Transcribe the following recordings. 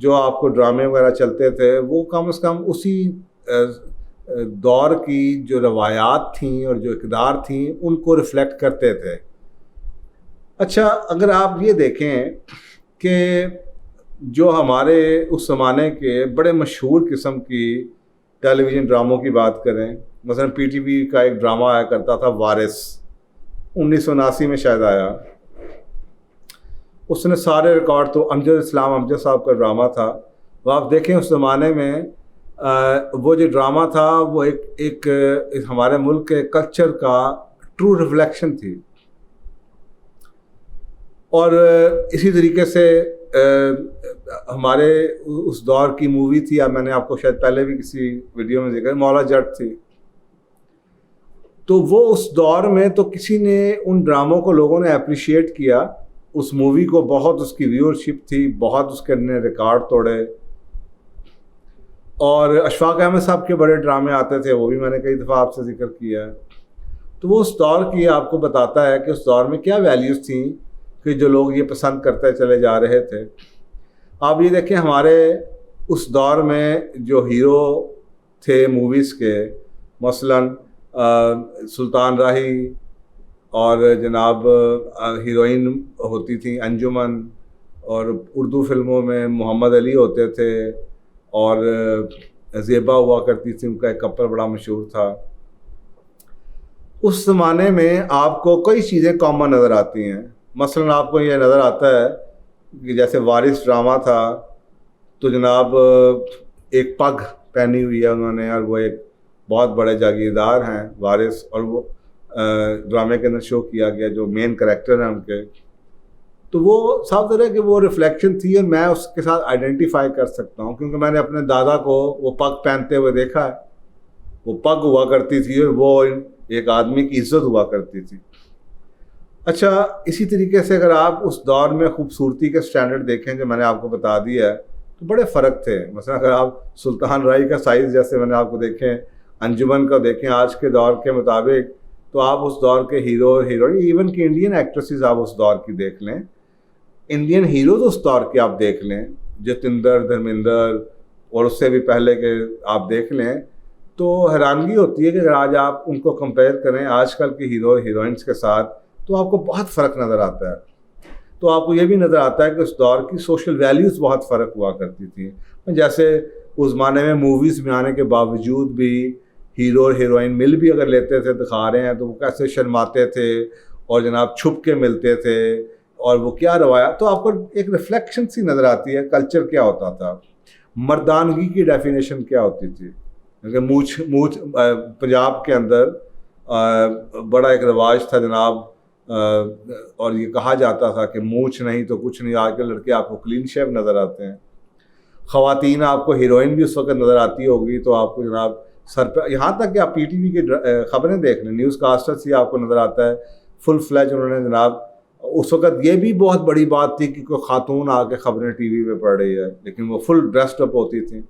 جو آپ کو ڈرامے وغیرہ چلتے تھے وہ کم از کم اسی دور کی جو روایات تھیں اور جو اقدار تھیں ان کو ریفلیکٹ کرتے تھے. اچھا اگر آپ یہ دیکھیں کہ جو ہمارے اس زمانے کے بڑے مشہور قسم کی ٹیلی ویژن ڈراموں کی بات کریں, مثلا پی ٹی وی کا ایک ڈرامہ آیا کرتا تھا وارث, 1979 میں شاید آیا. اس نے سارے ریکارڈ, تو امجد صاحب کا ڈرامہ تھا. وہ آپ دیکھیں اس زمانے میں وہ جو ڈرامہ تھا وہ ایک ہمارے ملک کے کلچر کا ٹرو ریفلیکشن تھی. اور اسی طریقے سے ہمارے اس دور کی مووی تھی, میں نے آپ کو شاید پہلے بھی کسی ویڈیو میں ذکر, مولا جٹ تھی. تو وہ اس دور میں تو کسی نے ان ڈراموں کو لوگوں نے اپریشیٹ کیا, اس مووی کو بہت, اس کی ویورشپ تھی بہت, اس کے نے ریکارڈ توڑے. اور اشفاق احمد صاحب کے بڑے ڈرامے آتے تھے, وہ بھی میں نے کئی دفعہ آپ سے ذکر کیا ہے. تو وہ اس دور کی آپ کو بتاتا ہے کہ اس دور میں کیا ویلیوز تھیں کہ جو لوگ یہ پسند کرتے چلے جا رہے تھے. آپ یہ دیکھیں ہمارے اس دور میں جو ہیرو تھے موویز کے, مثلاً سلطان راہی, اور جناب ہیروئن ہوتی تھیں انجمن, اور اردو فلموں میں محمد علی ہوتے تھے, اور زیبا ہوا کرتی تھی, ان کا ایک کپل بڑا مشہور تھا. اس زمانے میں آپ کو کئی چیزیں کامن نظر آتی ہیں. مثلاً آپ کو یہ نظر آتا ہے کہ جیسے وارث ڈرامہ تھا تو جناب ایک پگ پہنی ہوئی ہے انہوں نے, اور وہ ایک بہت بڑے جاگیردار ہیں وارث, اور وہ ڈرامے کے اندر شو کیا گیا جو مین کریکٹر ہیں ان کے. تو وہ صاف ظاہر ہے کہ وہ ریفلیکشن تھی, اور میں اس کے ساتھ آئیڈینٹیفائی کر سکتا ہوں کیونکہ میں نے اپنے دادا کو وہ پگ پہنتے ہوئے دیکھا ہے. وہ پگ ہوا کرتی تھی اور وہ ایک آدمی کی عزت ہوا کرتی تھی. اچھا اسی طریقے سے اگر آپ اس دور میں خوبصورتی کے سٹینڈرڈ دیکھیں جو میں نے آپ کو بتا دیا ہے تو بڑے فرق تھے. مثلا اگر آپ سلطان راہی کا سائز جیسے میں نے آپ کو دیکھیں, انجمن کا دیکھیں آج کے دور کے مطابق, تو آپ اس دور کے ہیرو اور ہیروئن, ایون کہ انڈین ایکٹریسز آپ اس دور کی دیکھ لیں, انڈین ہیروز اس دور کے آپ دیکھ لیں, جتندر, دھرمیندر, اور اس سے بھی پہلے کے آپ دیکھ لیں, تو حیرانگی ہوتی ہے کہ اگر آج آپ ان کو کمپیئر کریں آج کل کے ہیرو ہیروئنس کے ساتھ تو آپ کو بہت فرق نظر آتا ہے. تو آپ کو یہ بھی نظر آتا ہے کہ اس دور کی سوشل ویلیوز بہت فرق ہوا کرتی تھیں. جیسے اس زمانے میں موویز میں آنے کے باوجود بھی ہیرو اور ہیروئن مل بھی اگر لیتے تھے, دکھا رہے ہیں تو وہ کیسے شرماتے تھے اور جناب چھپ کے ملتے تھے, اور وہ کیا روایات, تو آپ کو ایک ریفلیکشن سی نظر آتی ہے کلچر کیا ہوتا تھا. مردانگی کی ڈیفینیشن کیا ہوتی تھی, کیونکہ مونچھ پنجاب کے اندر بڑا ایک رواج تھا جناب, اور یہ کہا جاتا تھا کہ مونچھ نہیں تو کچھ نہیں. آج کے لڑکے آپ کو کلین شیو نظر آتے ہیں, خواتین آپ کو ہیروئن بھی اس وقت نظر آتی ہوگی تو آپ کو جناب سر پہ, یہاں تک کہ آپ پی ٹی وی کی خبریں دیکھ لیں, نیوز کاسٹرز ہی آپ کو نظر آتا ہے فل فلیج انہوں نے جناب. اس وقت یہ بھی بہت بڑی بات تھی کہ کوئی خاتون آ کے خبریں ٹی وی پہ پڑھ رہی ہے, لیکن وہ فل ڈریسڈ اپ ہوتی تھیں.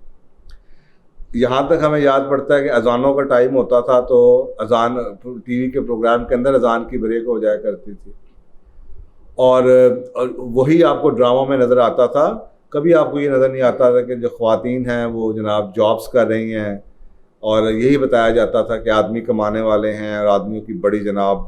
یہاں تک ہمیں یاد پڑتا ہے کہ اذانوں کا ٹائم ہوتا تھا تو اذان ٹی وی کے پروگرام کے اندر اذان کی بریک ہو جایا کرتی تھی, اور وہی آپ کو ڈراموں میں نظر آتا تھا. کبھی آپ کو یہ نظر نہیں آتا تھا کہ جو خواتین ہیں وہ جناب جابس کر رہی ہیں, اور یہی بتایا جاتا تھا کہ آدمی کمانے والے ہیں اور آدمیوں کی بڑی جناب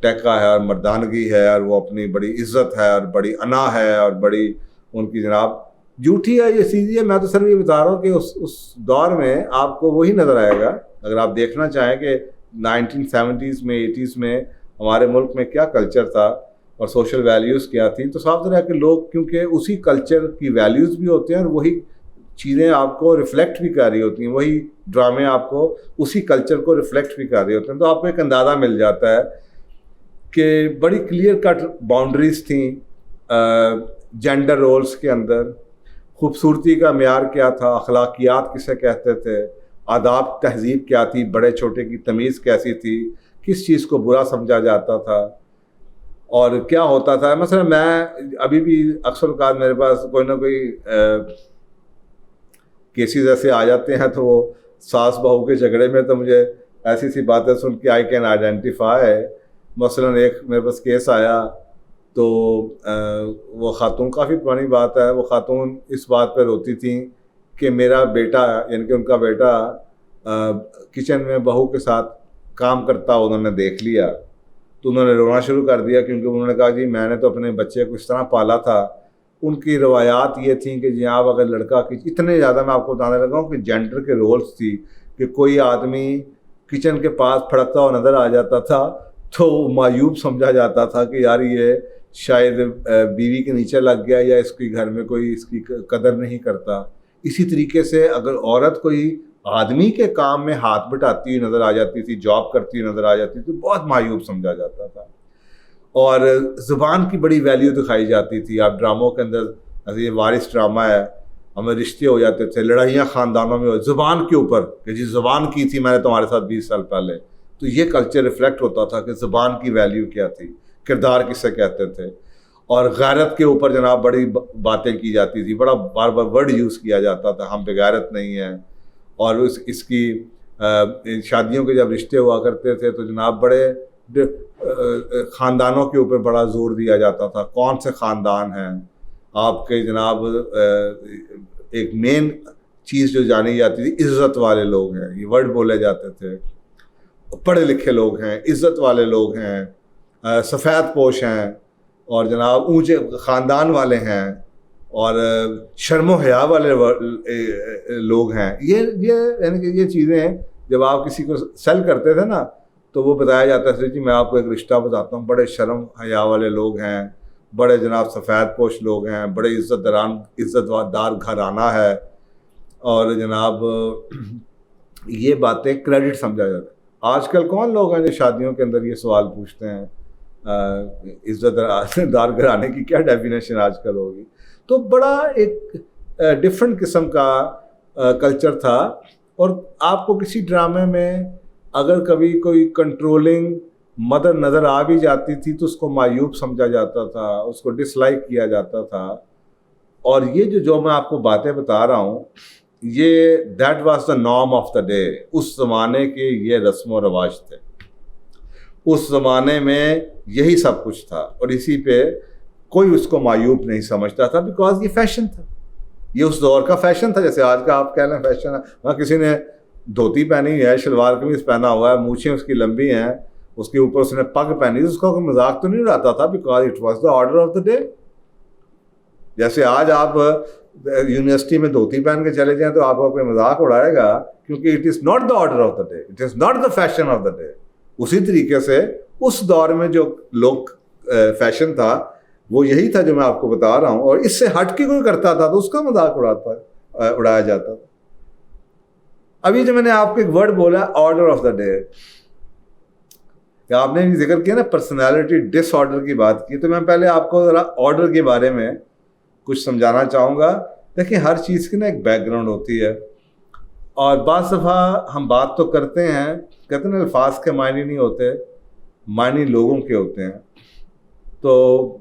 ٹیکا ہے اور مردانگی ہے, اور وہ اپنی بڑی عزت ہے اور بڑی انا ہے اور بڑی ان کی جناب جھوٹی ہے. یہ چیز ہے, میں تو صرف یہ بتا رہا ہوں کہ اس دور میں آپ کو وہی نظر آئے گا. اگر آپ دیکھنا چاہیں کہ 1970s میں 80s میں ہمارے ملک میں کیا کلچر تھا اور سوشل ویلیوز کیا تھی, تو صاف ظاہر ہے کہ لوگ کیونکہ اسی کلچر کی ویلیوز بھی ہوتے ہیں اور وہی چیزیں آپ کو ریفلیکٹ بھی کر رہی ہوتی ہیں, وہی ڈرامے آپ کو اسی کلچر کو ریفلیکٹ بھی کر رہے ہوتے ہیں. تو آپ کو ایک اندازہ مل جاتا ہے کہ بڑی کلیئر کٹ باؤنڈریز تھیں جینڈر رولز کے اندر. خوبصورتی کا معیار کیا تھا, اخلاقیات کسے کہتے تھے, آداب تہذیب کیا تھی, بڑے چھوٹے کی تمیز کیسی تھی, کس چیز کو برا سمجھا جاتا تھا اور کیا ہوتا تھا. مثلا میں ابھی بھی اکثر اوقات میرے پاس کوئی نہ کوئی کیسز ایسے آ جاتے ہیں تو وہ ساس بہو کے جھگڑے میں تو مجھے ایسی سی باتیں سن کے آئی کین آئیڈینٹیفائی. مثلا ایک میرے پاس کیس آیا تو وہ خاتون، کافی پرانی بات ہے، وہ خاتون اس بات پہ روتی تھیں کہ میرا بیٹا، یعنی کہ ان کا بیٹا کچن میں بہو کے ساتھ کام کرتا انہوں نے دیکھ لیا تو انہوں نے رونا شروع کر دیا، کیونکہ انہوں نے کہا جی میں نے تو اپنے بچے کو اس طرح پالا تھا. ان کی روایات یہ تھیں کہ جی آپ اگر لڑکا، اتنے زیادہ میں آپ کو بتانے لگا ہوں کہ جینڈر کے رولز تھی کہ کوئی آدمی کچن کے پاس پھڑکتا ہوا نظر آ جاتا تھا تو معیوب سمجھا جاتا تھا کہ یار یہ شاید بیوی کے نیچے لگ گیا یا اس کی گھر میں کوئی اس کی قدر نہیں کرتا. اسی طریقے سے اگر عورت کوئی آدمی کے کام میں ہاتھ بٹاتی ہوئی نظر آ جاتی تھی، جاب کرتی ہوئی نظر آ جاتی تھی، تو بہت معیوب سمجھا جاتا تھا. اور زبان کی بڑی ویلیو دکھائی جاتی تھی. آپ ڈراموں کے اندر، یہ وارث ڈرامہ ہے، ہمیں رشتے ہو جاتے تھے، لڑائیاں خاندانوں میں زبان کے اوپر کہ جی زبان کی تھی میں نے تمہارے ساتھ 20 سال پہلے. تو یہ کلچر ریفلیکٹ ہوتا تھا کہ زبان کی ویلیو کیا تھی، کردار کسے کہتے تھے. اور غیرت کے اوپر جناب بڑی باتیں کی جاتی تھی، بڑا بار بار ورڈ یوز کیا جاتا تھا، ہم پہ غیرت نہیں ہے. اور اس کی شادیوں کے جب رشتے ہوا کرتے تھے تو جناب بڑے خاندانوں کے اوپر بڑا زور دیا جاتا تھا، کون سے خاندان ہیں آپ کے جناب. ایک مین چیز جو جانی جاتی تھی، عزت والے لوگ ہیں، یہ ورڈ بولے جاتے تھے، پڑھے لکھے لوگ ہیں، عزت والے لوگ ہیں، سفید پوش ہیں، اور جناب اونچے خاندان والے ہیں، اور شرم و حیا والے لوگ ہیں. یہ یعنی کہ یہ چیزیں جب آپ کسی کو سیل کرتے تھے نا تو وہ بتایا جاتا تھا جی میں آپ کو ایک رشتہ بتاتا ہوں، بڑے شرم حیا والے لوگ ہیں، بڑے جناب سفید پوش لوگ ہیں، بڑے عزت دار گھرانہ ہے. اور جناب یہ باتیں کریڈٹ سمجھا جاتا ہے. آج کل کون لوگ ہیں جو شادیوں کے اندر یہ سوال پوچھتے ہیں عزت دار گھرانے کی کیا ڈیفینیشن آج کل ہوگی. تو بڑا ایک ڈفرینٹ قسم کا کلچر تھا. اور آپ کو کسی ڈرامے میں اگر کبھی کوئی کنٹرولنگ مدر نظر آ بھی جاتی تھی تو اس کو معیوب سمجھا جاتا تھا، اس کو ڈس لائک کیا جاتا تھا. اور یہ جو میں آپ کو باتیں بتا رہا ہوں، یہ that was the norm of the day. اس زمانے کے یہ رسم و رواج تھے، اس زمانے میں یہی سب کچھ تھا، اور اسی پہ کوئی اس کو معیوب نہیں سمجھتا تھا، بیکاز یہ فیشن تھا، یہ اس دور کا فیشن تھا. جیسے آج کا آپ کہہ لیں فیشن ہے، وہاں کسی نے دھوتی پہنی ہے، شلوار قمیض پہنا ہوا ہے، مونچھیں اس کی لمبی ہیں، اس کے اوپر اس نے پگ پہنی، اس کا کوئی مذاق تو نہیں اڑاتا تھا، because it was the order of the day. جیسے آج آپ یونیورسٹی میں دھوتی پہن کے چلے جائیں تو آپ کو کوئی مذاق اڑائے گا، کیونکہ it is not the order of the day, it is not the fashion of the day. اسی طریقے سے اس دور میں جو لوگ فیشن تھا وہ یہی تھا جو میں آپ کو بتا رہا ہوں، اور اس سے ہٹ کے کوئی کرتا تھا تو اس کا مذاق اڑایا جاتا تھا. ابھی جو میں نے آپ کو ایک ورڈ بولا آرڈر آف دا ڈے، آپ نے بھی ذکر کیا نا پرسنالٹی ڈس آرڈر کی بات کی، تو میں پہلے آپ کو ذرا آرڈر کے بارے میں کچھ سمجھانا چاہوں گا. دیکھیں ہر چیز کی نا ایک بیک گراؤنڈ ہوتی ہے، اور بعض دفعہ ہم بات تو کرتے ہیں، کہتے ہیں الفاظ کے معنی نہیں ہوتے، معنی لوگوں کے ہوتے ہیں. تو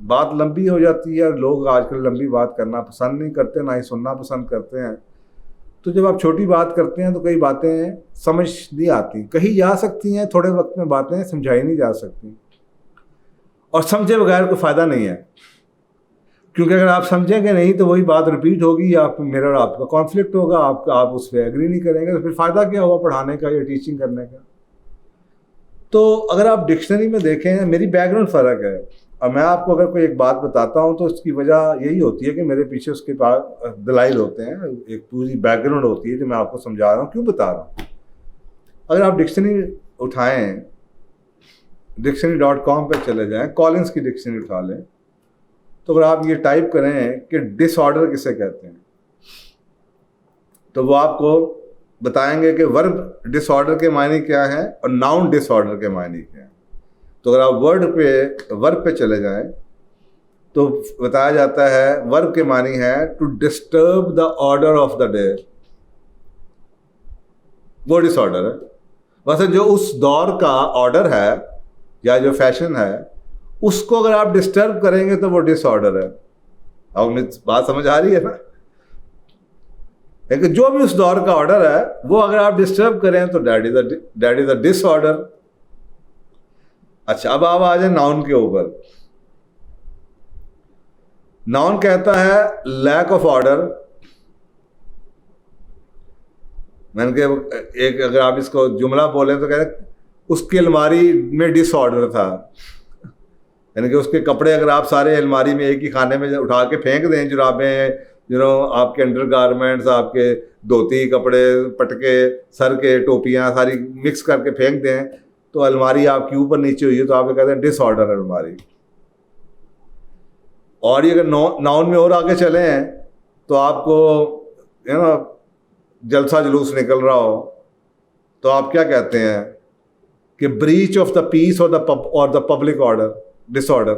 بات لمبی ہو جاتی ہے، لوگ آج کل لمبی بات کرنا پسند نہیں کرتے، نہ ہی سننا پسند کرتے ہیں. تو جب آپ چھوٹی بات کرتے ہیں تو کئی باتیں سمجھ نہیں آتی، کہی جا سکتی ہیں، تھوڑے وقت میں باتیں سمجھائی نہیں جا سکتی، اور سمجھے بغیر کوئی فائدہ نہیں ہے. کیونکہ اگر آپ سمجھیں گے نہیں تو وہی بات رپیٹ ہوگی، یا میرا اور آپ کا کانفلکٹ ہوگا، آپ اس پہ ایگری نہیں کریں گے، تو پھر فائدہ کیا ہوا پڑھانے کا یا ٹیچنگ کرنے کا. تو اگر آپ ڈکشنری میں دیکھیں، میری بیک گراؤنڈ فرق ہے، اور میں آپ کو اگر کوئی ایک بات بتاتا ہوں تو اس کی وجہ یہی ہوتی ہے کہ میرے پیچھے اس کے پاس دلائل ہوتے ہیں، ایک پوری بیک گراؤنڈ ہوتی ہے جو میں آپ کو سمجھا رہا ہوں، کیوں بتا رہا ہوں. اگر آپ ڈکشنری اٹھائیں، dictionary.com پہ چلے جائیں، کالنس کی ڈکشنری اٹھا لیں، تو اگر آپ یہ ٹائپ کریں کہ ڈس آرڈر کسے کہتے ہیں تو وہ آپ کو بتائیں گے کہ ورب ڈس آرڈر کے معنی کیا ہیں اور ناؤن ڈس آرڈر کے معنی کیا ہیں. تو اگر آپ ورب پہ چلے جائیں تو بتایا جاتا ہے ورب کے معنی ہے to disturb the order of the day. وہ ڈس آرڈر ہے. ویسے جو اس دور کا آرڈر ہے یا جو فیشن ہے اس کو اگر آپ ڈسٹرب کریں گے تو وہ ڈس آرڈر ہے. اب بات سمجھ آ رہی ہے نا؟ لیکن جو بھی اس دور کا آرڈر ہے وہ اگر آپ ڈسٹرب کریں تو that is a dish order. اچھا اب آپ آ جائیں ناؤن کے اوپر. ناؤن کہتا ہے لیک آف آرڈر. میں نے کہا ایک اگر آپ اس کو جملہ بولیں تو کہتے ہیں اس کی الماری میں ڈس آرڈر تھا. یعنی کہ اس کے کپڑے اگر آپ سارے الماری میں ایک ہی خانے میں اٹھا کے پھینک دیں, جرابیں آپ کے انڈر گارمنٹس, آپ کے دھوتی کپڑے, پٹکے, سر کے ٹوپیاں ساری مکس کر کے پھینک دیں تو الماری آپ کی اوپر نیچے ہوئی ہے تو آپ کہتے ہیں ڈس آرڈر الماری. اور یہ اگر ناؤن میں اور آگے چلے ہیں تو آپ کو جلسہ جلوس نکل رہا ہو تو آپ کیا کہتے ہیں کہ بریچ آف دا پیس اور the public order, disorder.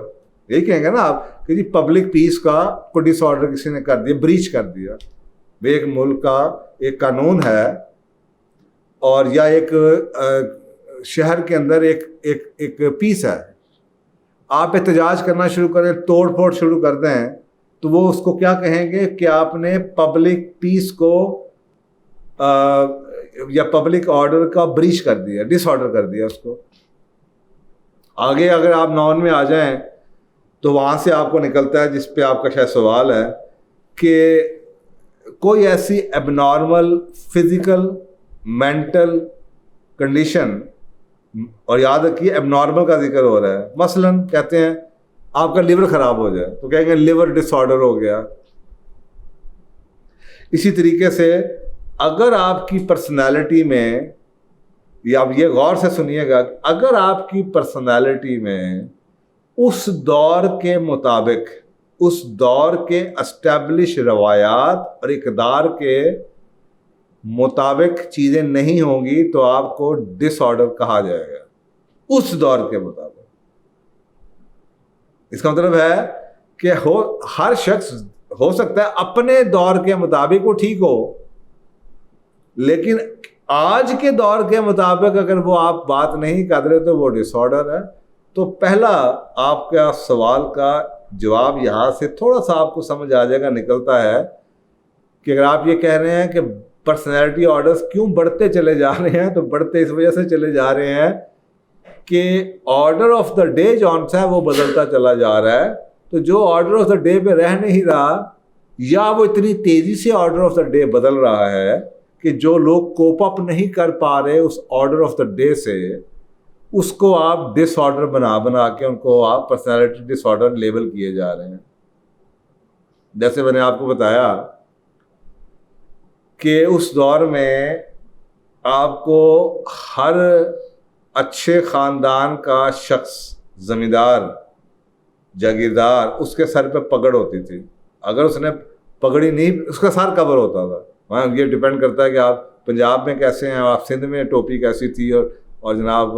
یہی کہیں گے نا آپ کہ جی پبلک پیس کو ڈس آرڈر کسی نے کر دیا, بریچ کر دیا. وہ ایک ملک کا ایک قانون ہے اور یا ایک شہر کے اندر ایک پیس ہے. آپ احتجاج کرنا شروع کریں, توڑ پھوڑ شروع کر دیں تو وہ اس کو کیا کہیں گے کہ آپ نے پبلک پیس کو یا پبلک آرڈر کا بریچ کر دیا, ڈس آرڈر کر دیا اس کو. آگے اگر آپ ناؤن میں آ جائیں تو وہاں سے آپ کو نکلتا ہے جس پہ آپ کا شاید سوال ہے کہ کوئی ایسی ایب نارمل فزیکل مینٹل کنڈیشن, اور یاد رکھیے ایب نارمل کا ذکر ہو رہا ہے. مثلاً کہتے ہیں آپ کا لیور خراب ہو جائے تو کہیں گے لیور ڈس آرڈر ہو گیا. اسی طریقے سے اگر آپ کی پرسنالٹی میں, یا آپ یہ غور سے سنیے گا, اگر آپ کی پرسنالٹی میں اس دور کے مطابق, اس دور کے اسٹیبلش روایات اور اقدار کے مطابق چیزیں نہیں ہوں گی تو آپ کو ڈس آرڈر کہا جائے گا. اس دور کے مطابق. اس کا مطلب ہے کہ ہر شخص ہو سکتا ہے اپنے دور کے مطابق وہ ٹھیک ہو, لیکن آج کے دور کے مطابق اگر وہ آپ بات نہیں کر رہے تو وہ ڈس آرڈر ہے. تو پہلا آپ کا سوال کا جواب یہاں سے تھوڑا سا آپ کو سمجھ آ جائے گا, نکلتا ہے کہ اگر آپ یہ کہہ رہے ہیں کہ پرسنالٹی آرڈرز کیوں بڑھتے چلے جا رہے ہیں, تو بڑھتے اس وجہ سے چلے جا رہے ہیں کہ آرڈر آف دا ڈے جو ہے وہ بدلتا چلا جا رہا ہے. تو جو آرڈر آف دا ڈے پہ رہ نہیں رہا, یا وہ اتنی تیزی سے آرڈر آف دا ڈے بدل رہا ہے کہ جو لوگ کوپ اپ نہیں کر پا رہے اس آرڈر آف دا ڈے سے, اس کو آپ ڈس آرڈر بنا کے ان کو آپ پرسنالٹی ڈس آرڈر لیبل کیے جا رہے ہیں. جیسے میں نے آپ کو بتایا کہ اس دور میں آپ کو ہر اچھے خاندان کا شخص, زمیندار, جاگیردار, اس کے سر پہ پگڑ ہوتی تھی. اگر اس نے پگڑی نہیں, اس کا سر کور ہوتا تھا. وہاں یہ ڈپینڈ کرتا ہے کہ آپ پنجاب میں کیسے ہیں, آپ سندھ میں ٹوپی کیسی تھی, اور جناب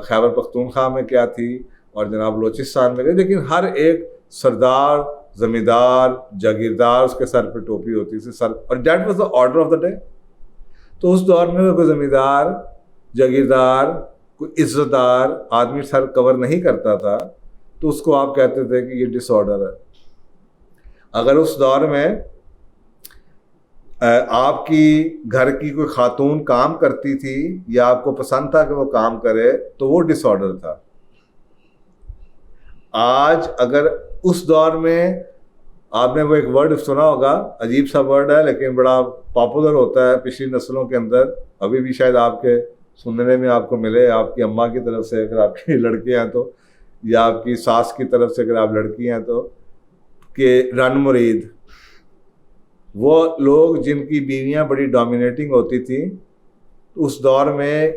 خیبر پختونخوا میں کیا تھی, اور جناب بلوچستان میں. لیکن ہر ایک سردار, زمیندار, جاگیردار, اس کے سر پہ ٹوپی ہوتی تھی سر, اور that was the order of the day. تو اس دور میں کوئی زمیندار, جاگیردار, کوئی عزت دار آدمی سر کور نہیں کرتا تھا تو اس کو آپ کہتے تھے کہ یہ ڈس آرڈر ہے. اگر اس دور میں آپ کی گھر کی کوئی خاتون کام کرتی تھی یا آپ کو پسند تھا کہ وہ کام کرے تو وہ ڈس آرڈر تھا. آج اگر اس دور میں آپ نے وہ ایک ورڈ سنا ہوگا, عجیب سا ورڈ ہے لیکن بڑا پاپولر ہوتا ہے پچھلی نسلوں کے اندر, ابھی بھی شاید آپ کے سننے میں آپ کو ملے, آپ کی اماں کی طرف سے اگر آپ کی لڑکے ہیں تو, یا آپ کی ساس کی طرف سے اگر آپ لڑکی ہیں تو, کہ رن مرید. وہ لوگ جن کی بیویاں بڑی ڈومینیٹنگ ہوتی تھیں, اس دور میں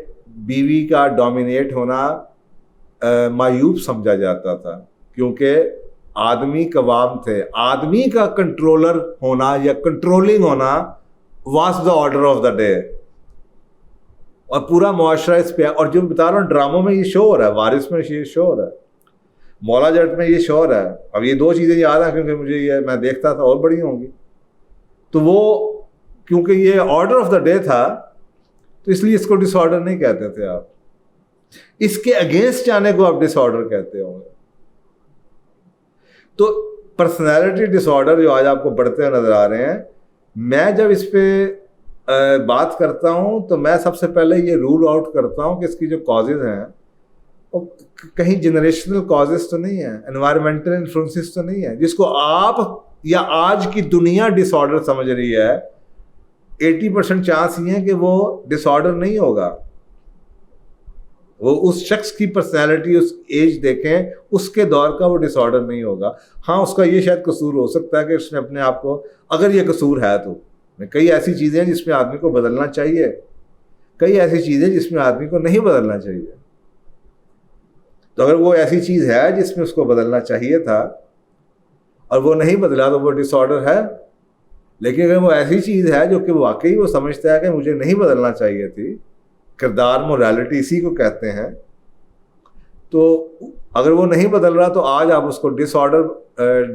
بیوی کا ڈومینیٹ ہونا معیوب سمجھا جاتا تھا, کیونکہ آدمی قوام تھے. آدمی کا کنٹرولر ہونا یا کنٹرولنگ ہونا was the order of the day, اور پورا معاشرہ اس پہ. اور جو بتا رہا ہوں ڈراموں میں یہ شو ہو رہا ہے, وارث میں یہ شو ہو رہا ہے, مولا جٹ میں یہ شو ہو رہا ہے. اب یہ دو چیزیں یاد ہیں کیونکہ مجھے یہ میں دیکھتا تھا, اور بڑی ہوں گی. تو وہ کیونکہ یہ آرڈر آف دا ڈے تھا تو اس لیے اس کو ڈس آرڈر نہیں کہتے تھے آپ, اس کے اگینسٹ جانے کو آپ ڈس آرڈر کہتے ہوں گے. تو پرسنالٹی ڈس آرڈر جو آج آپ کو بڑھتے ہوئے نظر آ رہے ہیں, میں جب اس پہ بات کرتا ہوں تو میں سب سے پہلے یہ رول آؤٹ کرتا ہوں کہ اس کی جو کازز ہیں کہیں جنریشنل کازز تو نہیں ہے, انوائرمنٹل انفلوئنسز تو نہیں ہے, جس کو آپ یا آج کی دنیا ڈس آرڈر سمجھ رہی ہے, 80% چانس یہ ہے کہ وہ ڈس آرڈر نہیں ہوگا. وہ اس شخص کی پرسنالٹی, اس ایج دیکھیں, اس کے دور کا وہ ڈس آرڈر نہیں ہوگا. ہاں اس کا یہ شاید قصور ہو سکتا ہے کہ اس نے اپنے آپ کو, اگر یہ قصور ہے تو کئی ایسی چیزیں ہیں جس میں آدمی کو بدلنا چاہیے, کئی ایسی چیزیں جس میں آدمی کو نہیں بدلنا چاہیے. تو اگر وہ ایسی چیز ہے جس میں اس کو بدلنا چاہیے تھا اور وہ نہیں بدلا تو وہ ڈس آرڈر ہے. لیکن اگر وہ ایسی چیز ہے جو کہ واقعی وہ سمجھتا ہے کہ مجھے نہیں بدلنا چاہیے تھی, کردار مورالٹی اسی کو کہتے ہیں, تو اگر وہ نہیں بدل رہا تو آج آپ اس کو ڈس آرڈر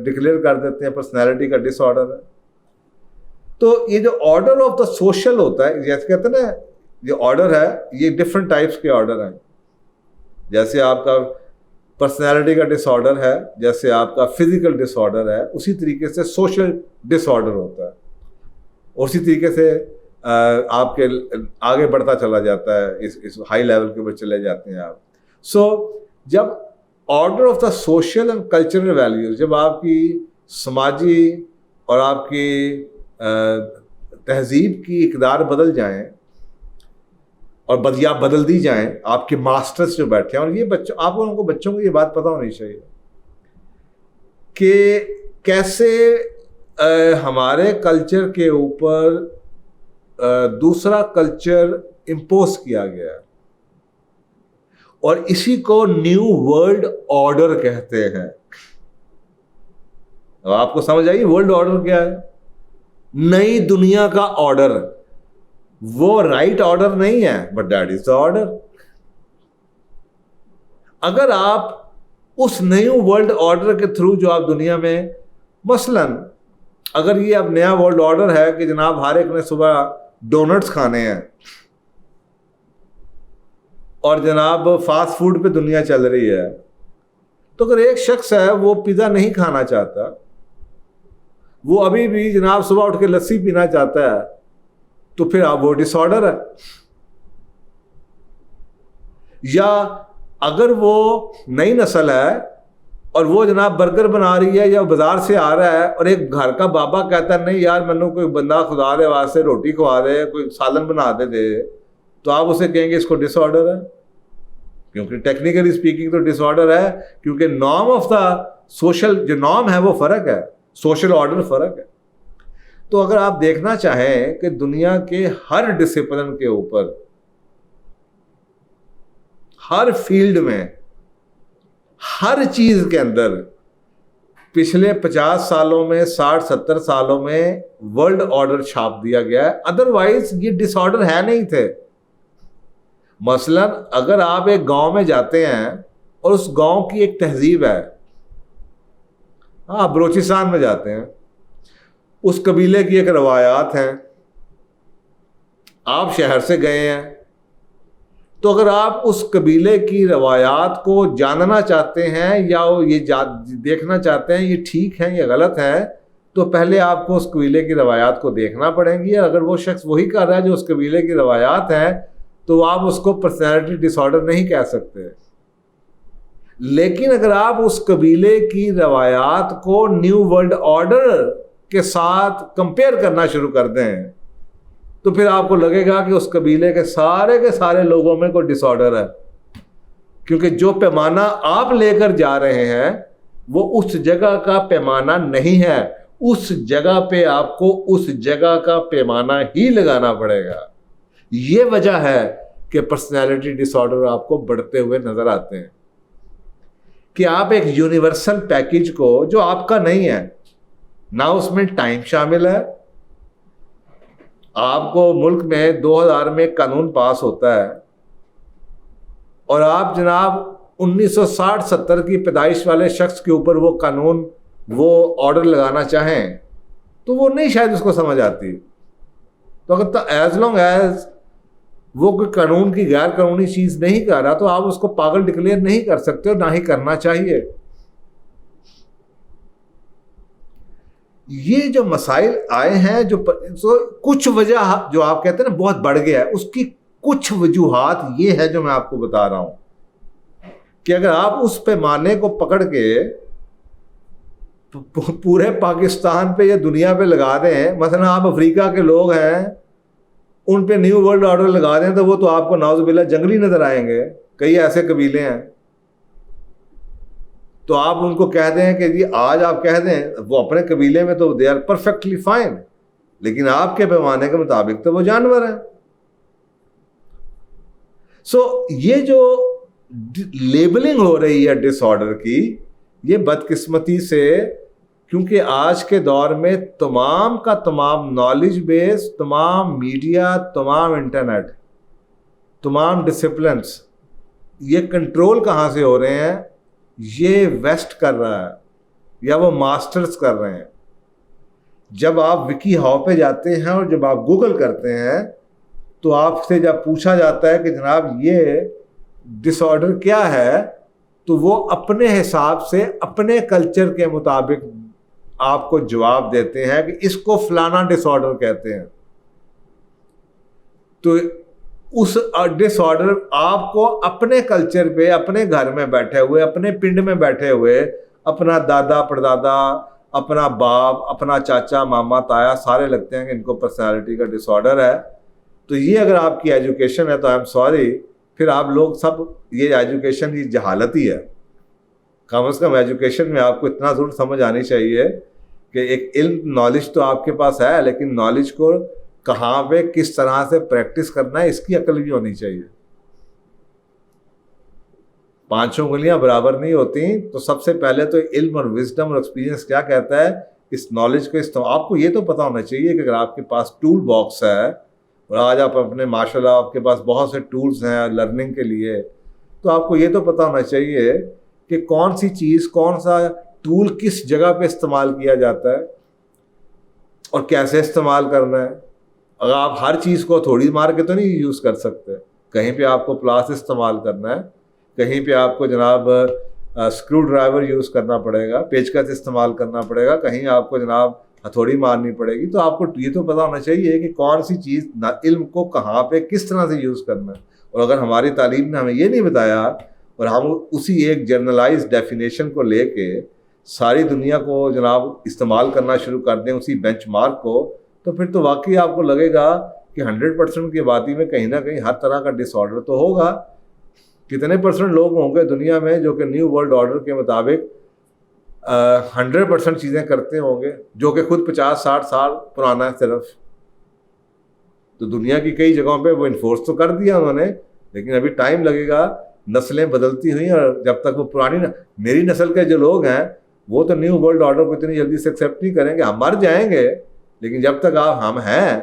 ڈکلیئر کر دیتے ہیں, پرسنالٹی کا ڈس آرڈر ہے. تو یہ جو آرڈر آف دا سوشل ہوتا ہے, جیسے کہتے ہیں نا, جو آرڈر ہے یہ ڈفرینٹ ٹائپس کے آرڈر ہیں. جیسے آپ کا پرسنالٹی کا ڈس آرڈر ہے, جیسے آپ کا فزیکل ڈس آرڈر ہے, اسی طریقے سے سوشل ڈس آرڈر ہوتا ہے, اور اسی طریقے سے آپ کے آگے بڑھتا چلا جاتا ہے, اس ہائی لیول کے اوپر چلے جاتے ہیں آپ. سو جب order of the social and cultural values, جب آپ کی سماجی اور آپ کی تہذیب کی اقدار بدل جائیں اور یا بدل دی جائیں, آپ کے ماسٹرز جو بیٹھے ہیں, اور یہ بچوں, آپ لوگوں کو بچوں کو یہ بات پتہ ہونی چاہیے کہ کیسے ہمارے کلچر کے اوپر دوسرا کلچر امپوز کیا گیا ہے, اور اسی کو نیو ورلڈ آرڈر کہتے ہیں. اب آپ کو سمجھ آئی ورلڈ آرڈر کیا ہے؟ نئی دنیا کا آرڈر. وہ رائٹ آرڈر نہیں ہے, but that is the order. اگر آپ اس نیو ورلڈ آرڈر کے تھرو جو آپ دنیا میں, مثلاً اگر یہ اب نیا ورلڈ آرڈر ہے کہ جناب ہر ایک نے صبح ڈونٹس کھانے ہیں, اور جناب فاسٹ فوڈ پہ دنیا چل رہی ہے, تو اگر ایک شخص ہے وہ پیزا نہیں کھانا چاہتا, وہ ابھی بھی جناب صبح اٹھ کے لسی پینا چاہتا ہے, تو پھر آپ وہ ڈس آرڈر ہے. یا اگر وہ نئی نسل ہے اور وہ جناب برگر بنا رہی ہے یا بازار سے آ رہا ہے, اور ایک گھر کا بابا کہتا ہے نہیں یار منو کوئی بندہ خدا دے واسطے روٹی کھوا دے, کوئی سالن بنا دے, تو آپ اسے کہیں گے اس کو ڈس آرڈر ہے. کیونکہ ٹیکنیکلی اسپیکنگ تو ڈس آرڈر ہے, کیونکہ نارم آف دا سوشل, جو نارم ہے وہ فرق ہے, سوشل آرڈر فرق ہے. تو اگر آپ دیکھنا چاہیں کہ دنیا کے ہر ڈسپلن کے اوپر, ہر فیلڈ میں, ہر چیز کے اندر پچھلے 50 سالوں میں, 60-70 سالوں میں ورلڈ آرڈر چھاپ دیا گیا ہے. ادروائز یہ ڈس آرڈر ہے نہیں تھے. مثلا اگر آپ ایک گاؤں میں جاتے ہیں اور اس گاؤں کی ایک تہذیب ہے, آپ بلوچستان میں جاتے ہیں, اس قبیلے کی ایک روایات ہیں, آپ شہر سے گئے ہیں, تو اگر آپ اس قبیلے کی روایات کو جاننا چاہتے ہیں یا یہ دیکھنا چاہتے ہیں یہ ٹھیک ہیں یا غلط ہیں, تو پہلے آپ کو اس قبیلے کی روایات کو دیکھنا پڑیں گی. اگر وہ شخص وہی کر رہا ہے جو اس قبیلے کی روایات ہیں, تو آپ اس کو پرسنالٹی ڈس آرڈر نہیں کہہ سکتے. لیکن اگر آپ اس قبیلے کی روایات کو نیو ورلڈ آرڈر کے ساتھ کمپیئر کرنا شروع کر دیں, تو پھر آپ کو لگے گا کہ اس قبیلے کے سارے لوگوں میں کوئی ڈس آرڈر ہے. کیونکہ جو پیمانہ آپ لے کر جا رہے ہیں وہ اس جگہ کا پیمانہ نہیں ہے, اس جگہ پہ آپ کو اس جگہ کا پیمانہ ہی لگانا پڑے گا. یہ وجہ ہے کہ پرسنالٹی ڈس آرڈر آپ کو بڑھتے ہوئے نظر آتے ہیں, کہ آپ ایک یونیورسل پیکج کو جو آپ کا نہیں ہے, نہ اس میں ٹائم شامل ہے. آپ کو ملک میں 2000 میں قانون پاس ہوتا ہے, اور آپ جناب 1960-70 کی پیدائش والے شخص کے اوپر وہ قانون, وہ آرڈر لگانا چاہیں تو وہ نہیں شاید اس کو سمجھ آتی. تو اگر ایز لانگ ایز وہ کوئی قانون کی غیر قانونی چیز نہیں کر رہا, تو آپ اس کو پاگل ڈکلیئر نہیں کر سکتے, اور نہ ہی کرنا چاہیے. یہ جو مسائل آئے ہیں, جو کچھ وجہ جو آپ کہتے ہیں نا بہت بڑھ گیا ہے, اس کی کچھ وجوہات یہ ہے جو میں آپ کو بتا رہا ہوں. کہ اگر آپ اس پیمانے کو پکڑ کے پورے پاکستان پہ یا دنیا پہ لگا دیں، مثلا آپ افریقہ کے لوگ ہیں ان پہ نیو ورلڈ آرڈر لگا دیں تو وہ تو آپ کو نعوذ باللہ جنگلی نظر آئیں گے. کئی ایسے قبیلے ہیں تو آپ ان کو کہہ دیں کہ جی آج آپ کہہ دیں، وہ اپنے قبیلے میں تو دے آر پرفیکٹلی فائن، لیکن آپ کے پیمانے کے مطابق تو وہ جانور ہیں. سو یہ جو لیبلنگ ہو رہی ہے ڈس آرڈر کی، یہ بدقسمتی سے، کیونکہ آج کے دور میں تمام کا تمام نالج بیس، تمام میڈیا، تمام انٹرنیٹ، تمام ڈسپلنس، یہ کنٹرول کہاں سے ہو رہے ہیں؟ یہ ویسٹ کر رہا ہے یا وہ ماسٹرز کر رہے ہیں. جب آپ وکی ہاؤ پہ جاتے ہیں اور جب آپ گوگل کرتے ہیں تو آپ سے جب پوچھا جاتا ہے کہ جناب یہ ڈس آرڈر کیا ہے، تو وہ اپنے حساب سے اپنے کلچر کے مطابق آپ کو جواب دیتے ہیں کہ اس کو فلانا ڈس آرڈر کہتے ہیں. تو اس ڈس آرڈر آپ کو اپنے کلچر پہ، اپنے گھر میں بیٹھے ہوئے، اپنے پنڈ میں بیٹھے ہوئے، اپنا دادا پردادا، اپنا باپ، اپنا چاچا ماما تایا سارے لگتے ہیں کہ ان کو پرسنالٹی کا ڈس آرڈر ہے. تو یہ اگر آپ کی ایجوکیشن ہے تو آئی ایم سوری، پھر آپ لوگ سب، یہ ایجوکیشن کی جہالت ہی ہے. کم از کم ایجوکیشن میں آپ کو اتنا ضرور سمجھ آنی چاہیے کہ ایک علم، نالج تو آپ کے پاس ہے، لیکن نالج کو کہاں پہ کس طرح سے پریکٹس کرنا ہے اس کی عقل بھی ہونی چاہیے. پانچوں انگلیاں برابر نہیں ہوتی. تو سب سے پہلے تو علم اور وزڈم اور ایکسپیرینس کیا کہتا ہے، اس نالج کو استعمال. آپ کو یہ تو پتا ہونا چاہیے کہ اگر آپ کے پاس ٹول باکس ہے، اور آج آپ اپنے ماشاء اللہ آپ کے پاس بہت سے ٹولز ہیں لرننگ کے لیے، تو آپ کو یہ تو پتا ہونا چاہیے کہ کون سی چیز، کون سا ٹول کس جگہ پہ استعمال کیا جاتا ہے اور کیسے استعمال کرنا ہے. اگر آپ ہر چیز کو تھوڑی مار کے تو نہیں یوز کر سکتے. کہیں پہ آپ کو پلاس استعمال کرنا ہے، کہیں پہ آپ کو جناب اسکرو ڈرائیور یوز کرنا پڑے گا، پیچکس استعمال کرنا پڑے گا، کہیں آپ کو جناب ہتھوڑی مارنی پڑے گی. تو آپ کو یہ تو پتا ہونا چاہیے کہ کون سی چیز علم کو کہاں پہ کس طرح سے یوز کرنا ہے. اور اگر ہماری تعلیم نے ہمیں یہ نہیں بتایا اور ہم اسی ایک جنرلائز ڈیفینیشن کو لے کے ساری دنیا کو جناب استعمال کرنا شروع کر دیں اسی بینچ مارک کو، تو پھر تو واقعی آپ کو لگے گا کہ 100% کی آبادی میں کہیں نہ کہیں ہر طرح کا ڈس آرڈر تو ہوگا. کتنے پرسنٹ لوگ ہوں گے دنیا میں جو کہ نیو ورلڈ آرڈر کے مطابق 100% چیزیں کرتے ہوں گے، جو کہ خود 50-60 سال پرانا ہے صرف. تو دنیا کی کئی جگہوں پہ وہ انفورس تو کر دیا انہوں نے، لیکن ابھی ٹائم لگے گا. نسلیں بدلتی ہوئی، اور جب تک وہ پرانی میری نسل کے جو لوگ ہیں وہ تو نیو ورلڈ آرڈر کو اتنی جلدی سے ایکسیپٹ نہیں کریں گے. ہم مر جائیں گے، لیکن جب تک ہم ہیں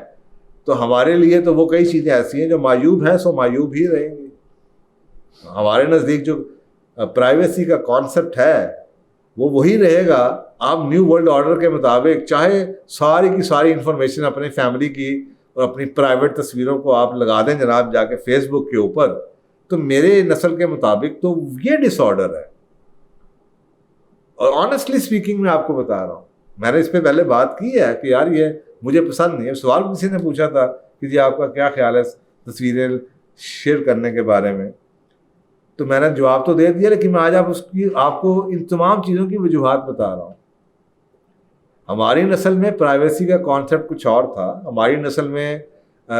تو ہمارے لیے تو وہ کئی چیزیں ایسی ہیں جو معیوب ہیں، سو معیوب ہی رہیں گی. ہمارے نزدیک جو پرائیویسی کا کانسیپٹ ہے وہ وہی رہے گا. آپ نیو ورلڈ آرڈر کے مطابق چاہے ساری کی ساری انفارمیشن اپنی فیملی کی اور اپنی پرائیویٹ تصویروں کو آپ لگا دیں جناب جا کے فیس بک کے اوپر، تو میرے نسل کے مطابق تو یہ ڈس آرڈر ہے. اور آنیسٹلی اسپیکنگ میں آپ کو بتا رہا ہوں، میں نے اس پہ پہلے بات کی ہے کہ یار یہ مجھے پسند نہیں ہے. سوال کسی نے پوچھا تھا کہ جی آپ کا کیا خیال ہے تصویریں شیئر کرنے کے بارے میں، تو میں نے جواب تو دے دیا، لیکن میں آج آپ کو ان تمام چیزوں کی وجوہات بتا رہا ہوں. ہماری نسل میں پرائیویسی کا کانسیپٹ کچھ اور تھا. ہماری نسل میں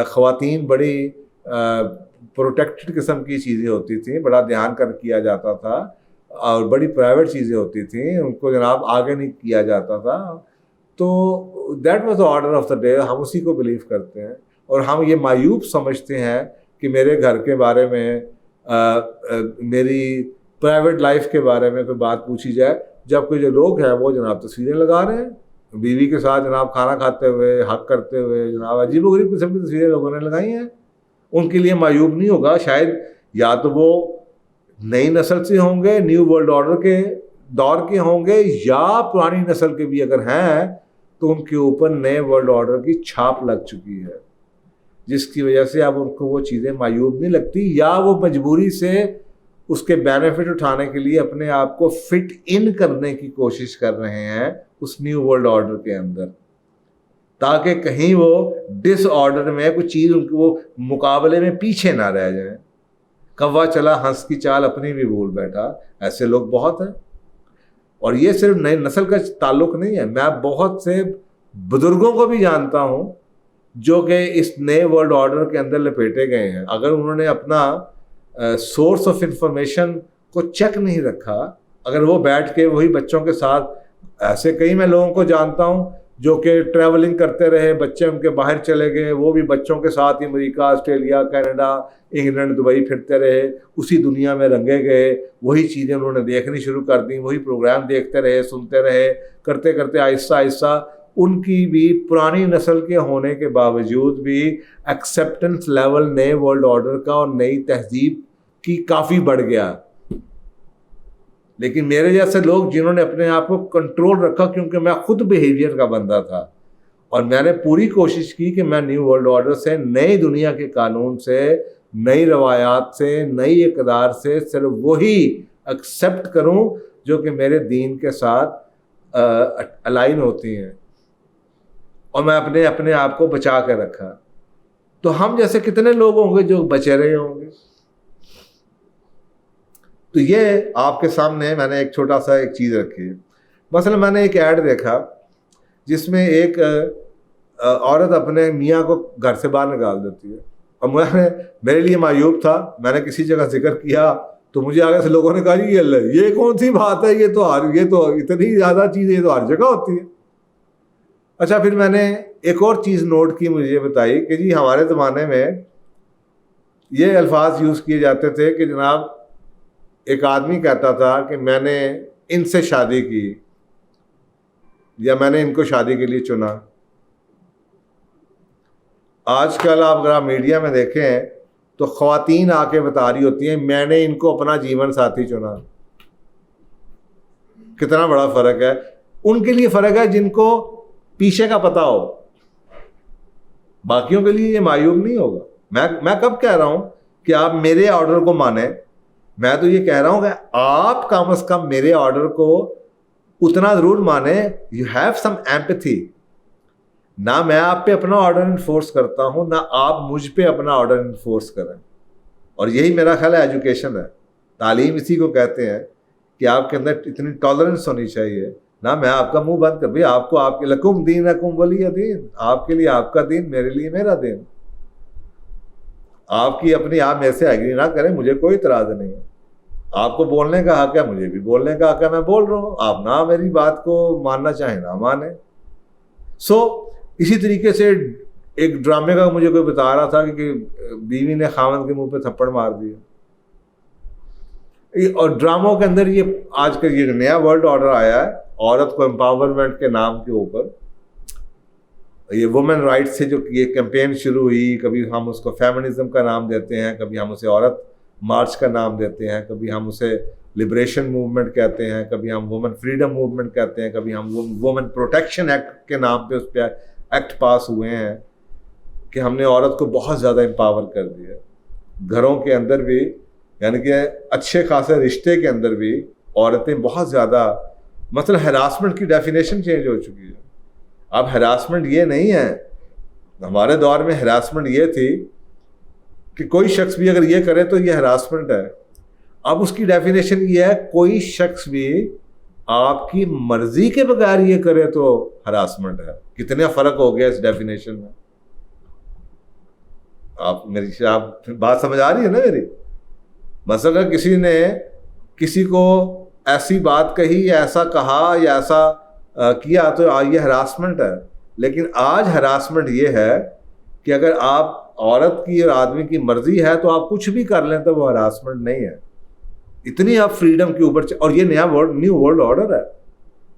خواتین بڑی پروٹیکٹڈ قسم کی چیزیں ہوتی تھیں، بڑا دھیان کر کیا جاتا تھا، اور بڑی پرائیویٹ چیزیں ہوتی تھیں، ان کو جناب آگے نہیں کیا جاتا تھا. تو that was the order of the day. ہم اسی کو بلیو کرتے ہیں، اور ہم یہ معیوب سمجھتے ہیں کہ میرے گھر کے بارے میں، میری پرائیویٹ لائف کے بارے میں کوئی بات پوچھی جائے، جبکہ جو لوگ ہیں وہ جناب تصویریں لگا رہے ہیں بیوی کے ساتھ، جناب کھانا کھاتے ہوئے، حق کرتے ہوئے، جناب عجیب و غریب قسم کی تصویریں لوگوں نے لگائی ہیں. ان کے لیے معیوب نہیں ہوگا. شاید یا تو وہ نئی نسل سے ہوں گے، نیو ورلڈ آرڈر کے دور کے ہوں گے، یا پرانی نسل کے بھی اگر ہیں تو ان کے اوپر نئے ورلڈ آرڈر کی چھاپ لگ چکی ہے، جس کی وجہ سے اب ان کو وہ چیزیں معیوب نہیں لگتی، یا وہ مجبوری سے اس کے بینیفٹ اٹھانے کے لیے اپنے آپ کو فٹ ان کرنے کی کوشش کر رہے ہیں اس نیو ورلڈ آرڈر کے اندر، تاکہ کہیں وہ ڈس آرڈر میں کوئی چیز ان کو مقابلے میں پیچھے نہ رہ جائیں. کوا چلا ہنس کی چال اپنی بھی بھول بیٹھا، ایسے لوگ بہت ہیں. اور یہ صرف نئی نسل کا تعلق نہیں ہے، میں بہت سے بزرگوں کو بھی جانتا ہوں جو کہ اس نئے ورلڈ آرڈر کے اندر لپیٹے گئے ہیں. اگر انہوں نے اپنا سورس آف انفارمیشن کو چیک نہیں رکھا، اگر وہ بیٹھ کے وہی بچوں کے ساتھ، ایسے کئی میں لوگوں کو جانتا ہوں جو کہ ٹریولنگ کرتے رہے، بچے ان کے باہر چلے گئے، وہ بھی بچوں کے ساتھ ہی امریکہ، آسٹریلیا، کینیڈا، انگلینڈ، دبئی پھرتے رہے، اسی دنیا میں رنگے گئے، وہی چیزیں انہوں نے دیکھنی شروع کر دیں، وہی پروگرام دیکھتے رہے، سنتے رہے، کرتے کرتے آہستہ آہستہ ان کی بھی پرانی نسل کے ہونے کے باوجود بھی ایکسیپٹنس لیول نئے ورلڈ آرڈر کا اور نئی تہذیب کی کافی بڑھ گیا. لیکن میرے جیسے لوگ جنہوں نے اپنے آپ کو کنٹرول رکھا، کیونکہ میں خود بیہیویئر کا بندہ تھا اور میں نے پوری کوشش کی کہ میں نیو ورلڈ آرڈر سے، نئی دنیا کے قانون سے، نئی روایات سے، نئی اقدار سے صرف وہی ایکسیپٹ کروں جو کہ میرے دین کے ساتھ الائن ہوتی ہیں، اور میں اپنے آپ کو بچا کے رکھا. تو ہم جیسے کتنے لوگ ہوں گے جو بچے رہے ہوں گے. تو یہ آپ کے سامنے میں نے ایک چھوٹا سا ایک چیز رکھی ہے. مثلا میں نے ایک ایڈ دیکھا جس میں ایک عورت اپنے میاں کو گھر سے باہر نکال دیتی ہے، اور میرے لیے معیوب تھا، میں نے کسی جگہ ذکر کیا تو مجھے آگے سے لوگوں نے کہا جی یہ کون سی بات ہے، یہ تو اتنی زیادہ چیز، یہ تو ہر جگہ ہوتی ہے. اچھا، پھر میں نے ایک اور چیز نوٹ کی، مجھے بتائی کہ جی ہمارے زمانے میں یہ الفاظ یوز کیے جاتے تھے کہ جناب ایک آدمی کہتا تھا کہ میں نے ان سے شادی کی، یا میں نے ان کو شادی کے لیے چنا. آج کل اگر آپ میڈیا میں دیکھیں تو خواتین آ کے بتا رہی ہوتی ہیں میں نے ان کو اپنا جیون ساتھی چنا. کتنا بڑا فرق ہے. ان کے لیے فرق ہے جن کو پیچھے کا پتہ ہو، باقیوں کے لیے یہ معیوب نہیں ہوگا. میں کب کہہ رہا ہوں کہ آپ میرے آرڈر کو مانیں، میں تو یہ کہہ رہا ہوں کہ آپ کم از کم میرے آرڈر کو اتنا ضرور مانیں. You have some empathy. نہ میں آپ پہ اپنا آرڈر انفورس کرتا ہوں، نہ آپ مجھ پہ اپنا آرڈر انفورس کریں. اور یہی میرا خیال ہے ایجوکیشن ہے، تعلیم اسی کو کہتے ہیں کہ آپ کے اندر اتنی ٹالرنس ہونی چاہیے. نہ میں آپ کا منہ بند کر، بھائی آپ کو آپ کے لکم دینکم ولی دین، آپ کے لیے آپ کا دین، میرے لیے میرا دین. آپ کی اپنی آپ میرے سے ایگری نہ کریں، مجھے کوئی اعتراض نہیں ہے. آپ کو بولنے کا حق ہے، مجھے بھی بولنے کا حق ہے، میں بول رہا ہوں. آپ نہ میری بات کو ماننا چاہیں نہ مانیں. اسی طریقے سے ایک ڈرامے کا مجھے کوئی بتا رہا تھا کہ بیوی نے خاوند کے منہ پہ تھپڑ مار دیا. اور ڈراموں کے اندر یہ آج کل یہ نیا ورلڈ آرڈر آیا ہے، عورت کو امپاورمنٹ کے نام کے اوپر. یہ وومن رائٹ سے جو یہ کیمپین شروع ہوئی، کبھی ہم اس کو فیمنزم کا نام دیتے ہیں، کبھی ہم اسے عورت مارچ کا نام دیتے ہیں، کبھی ہم اسے لبریشن موومنٹ کہتے ہیں، کبھی ہم وومن فریڈم موومنٹ کہتے ہیں، کبھی ہم وومن پروٹیکشن ایکٹ کے نام پہ اس پہ ایکٹ پاس ہوئے ہیں کہ ہم نے عورت کو بہت زیادہ امپاور کر دیا. گھروں کے اندر بھی، یعنی کہ اچھے خاصے رشتے کے اندر بھی عورتیں بہت زیادہ، مثلا ہراسمنٹ کی ڈیفینیشن چینج ہو چکی ہے. اب ہراسمنٹ یہ نہیں ہے، ہمارے دور میں ہراسمنٹ یہ تھی کہ کوئی شخص بھی اگر یہ کرے تو یہ ہراسمنٹ ہے. اب اس کی ڈیفینیشن یہ ہے کوئی شخص بھی آپ کی مرضی کے بغیر یہ کرے تو ہراسمنٹ ہے. کتنا فرق ہو گیا اس ڈیفینیشن میں. آپ بات سمجھ آ رہی ہے نا میری؟ مثلا کسی نے کسی کو ایسی بات کہی یا ایسا کہا یا ایسا کیا تو یہ ہراسمنٹ ہے. لیکن آج ہراسمنٹ یہ ہے کہ اگر آپ عورت کی اور آدمی کی مرضی ہے تو آپ کچھ بھی کر لیں تو وہ ہراسمنٹ نہیں ہے. اتنی آپ فریڈم کے اوپر، اور یہ نیو ورلڈ آرڈر ہے.